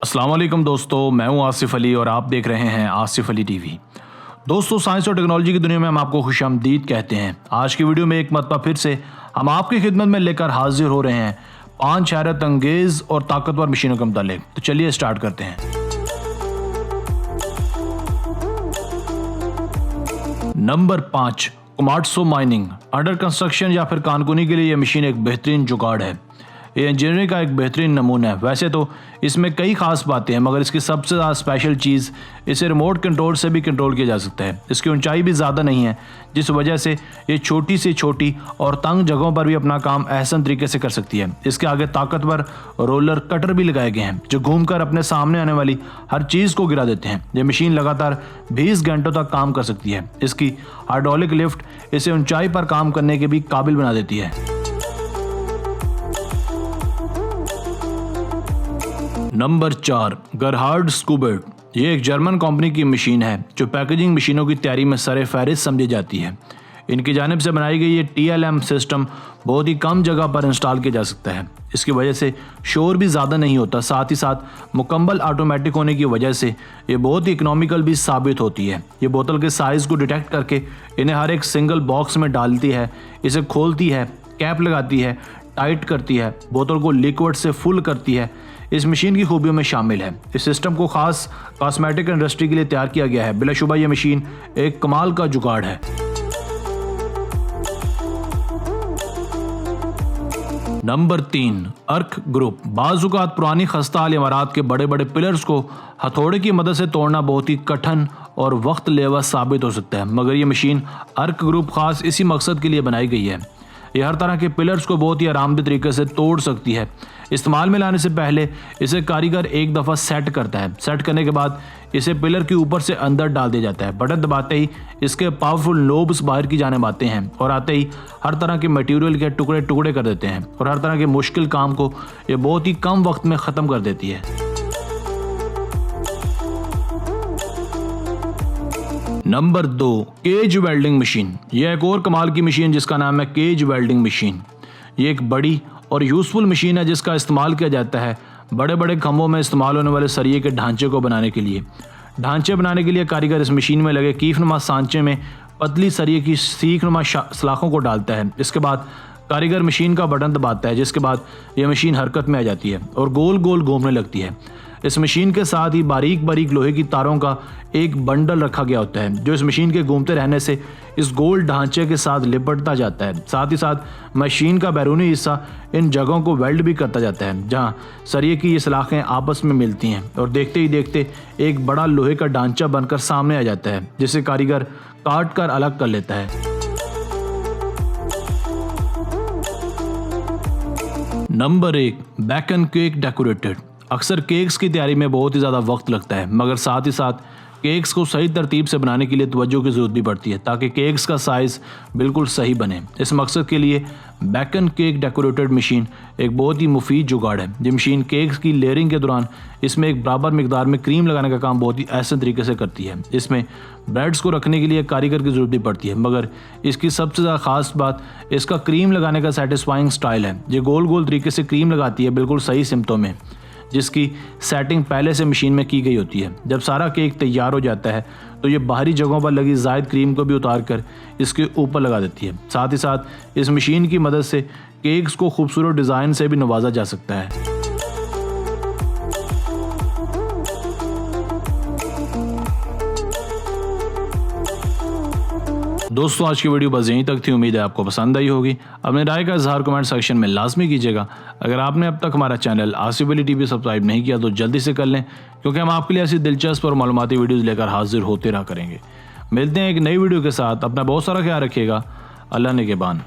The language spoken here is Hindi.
अस्सलाम वालेकुम दोस्तों, मैं हूं आसिफ अली और आप देख रहे हैं आसिफ अली टीवी। दोस्तों, साइंस और टेक्नोलॉजी की दुनिया में हम आपको खुशामदीद कहते हैं। आज की वीडियो में एक मरतबा फिर से हम आपकी खिदमत में लेकर हाजिर हो रहे हैं 5 हैरत अंगेज और ताकतवर मशीनों के मुतालिक। तो चलिए स्टार्ट करते हैं। Number 5, Komatsu mining. Under construction या फिर कानकुनी के लिए यह मशीन एक बेहतरीन जुगाड़ है। ये इंजीनियरिंग का एक बेहतरीन नमूना है। वैसे तो इसमें कई खास बातें हैं, मगर इसकी सबसे ज़्यादा स्पेशल चीज़ इसे रिमोट कंट्रोल से भी कंट्रोल किया जा सकता है। इसकी ऊंचाई भी ज़्यादा नहीं है, जिस वजह से ये छोटी से छोटी और तंग जगहों पर भी अपना काम एहसन तरीके से कर सकती है। इसके आगे ताकतवर रोलर कटर भी लगाए गए हैं जो घूमकर अपने सामने आने वाली हर चीज़ को गिरा देते हैं। ये मशीन लगातार 20 घंटों तक काम कर सकती है। इसकी हाइड्रोलिक लिफ्ट इसे ऊंचाई पर काम करने के भी काबिल बना देती है। नंबर 4, गरहार्ड स्कूबर्ट। ये एक जर्मन कंपनी की मशीन है जो पैकेजिंग मशीनों की तैयारी में सरे फहरिस्त समझी जाती है। इनकी जानिब से बनाई गई ये TLM सिस्टम बहुत ही कम जगह पर इंस्टॉल किया जा सकता है। इसकी वजह से शोर भी ज़्यादा नहीं होता, साथ ही साथ मुकम्मल ऑटोमेटिक होने की वजह से ये बहुत ही इकोनॉमिकल भी साबित होती है। ये बोतल के साइज़ को डिटेक्ट करके इन्हें हर एक सिंगल बॉक्स में डालती है, इसे खोलती है, कैप लगाती है, टाइट करती है, बोतल को लिक्विड से फुल करती है। इस मशीन की खूबियों में शामिल है इस सिस्टम को खास कॉस्मेटिक इंडस्ट्री के लिए तैयार किया गया है। बिलाशुबा ये मशीन एक कमाल का जुगाड़ है। नंबर 3, अर्क ग्रुप। बाज़-औक़ात पुरानी खस्ता इमारत के बड़े बड़े पिलर्स को हथौड़े की मदद से तोड़ना बहुत ही कठिन और वक्त लेवा साबित हो सकता है, मगर ये मशीन अर्क ग्रुप खास इसी मकसद के लिए बनाई गई है। यह हर तरह के पिलर्स को बहुत ही आरामदेह तरीके से तोड़ सकती है। इस्तेमाल में लाने से पहले इसे कारीगर एक दफ़ा सेट करता है। सेट करने के बाद इसे पिलर के ऊपर से अंदर डाल दिया जाता है। बटन दबाते ही इसके पावरफुल नोब्स बाहर की जाने आते हैं और आते ही हर तरह के मटेरियल के टुकड़े टुकड़े कर देते हैं और हर तरह के मुश्किल काम को ये बहुत ही कम वक्त में ख़त्म कर देती है। Number 2, cage welding machine. यह एक और कमाल की मशीन जिसका नाम है केज वेल्डिंग मशीन। ये एक बड़ी और यूज़फुल मशीन है जिसका इस्तेमाल किया जाता है बड़े बड़े खंभों में इस्तेमाल होने वाले सरिये के ढांचे को बनाने के लिए। ढांचे बनाने के लिए कारीगर इस मशीन में लगे कीफनुमा सांचे में पतली सरिये की सीखनुमा सलाखों को डालता है। इसके बाद कारीगर मशीन का बटन दबाता है, जिसके बाद यह मशीन हरकत में आ जाती है और गोल गोल घूमने लगती है। इस मशीन के साथ ही बारीक बारीक लोहे की तारों का एक बंडल रखा गया होता है जो इस मशीन के घूमते रहने से इस गोल ढांचे के साथ लिपटता जाता है। साथ ही साथ मशीन का बैरूनी हिस्सा इन जगहों को वेल्ड भी करता जाता है जहां सरिये की ये सलाखें आपस में मिलती हैं और देखते ही देखते एक बड़ा लोहे का ढांचा बनकर सामने आ जाता है जिसे कारीगर काट कर अलग कर लेता है। Number 1, bacon cake decorated. अक्सर केक्स की तैयारी में बहुत ही ज़्यादा वक्त लगता है, मगर साथ ही साथ केक्स को सही तरतीब से बनाने के लिए तवज्जो की ज़रूरत भी पड़ती है ताकि केक्स का साइज़ बिल्कुल सही बने। इस मकसद के लिए बेकन केक डेकोरेटेड मशीन एक बहुत ही मुफीद जुगाड़ है। ये मशीन केक्स की लेयरिंग के दौरान इसमें एक बराबर मिकदार में क्रीम लगाने का काम बहुत ही आसान तरीके से करती है। इसमें ब्रेड्स को रखने के लिए कारीगर की ज़रूरत भी पड़ती है, मगर इसकी सबसे ज़्यादा ख़ास बात इसका क्रीम लगाने का सेटिस्फाइंग स्टाइल है। ये गोल गोल तरीके से क्रीम लगाती है बिल्कुल सही सिमतों में, जिसकी सेटिंग पहले से मशीन में की गई होती है। जब सारा केक तैयार हो जाता है तो ये बाहरी जगहों पर लगी ज़ायद क्रीम को भी उतार कर इसके ऊपर लगा देती है। साथ ही साथ इस मशीन की मदद से केक्स को खूबसूरत डिज़ाइन से भी नवाजा जा सकता है। दोस्तों, आज की वीडियो बस यहीं तक थी। उम्मीद है आपको पसंद आई होगी। अपने राय का इजहार कमेंट सेक्शन में लाजमी कीजिएगा। अगर आपने अब तक हमारा channel Asif Ali TV subscribe नहीं किया तो जल्दी से कर लें, क्योंकि हम आपके लिए ऐसी दिलचस्प और मालूमाती वीडियोज़ लेकर हाजिर होते रहा करेंगे। मिलते हैं एक नई वीडियो के साथ। अपना बहुत सारा ख्याल रखिएगा। अल्लाह ने के बान।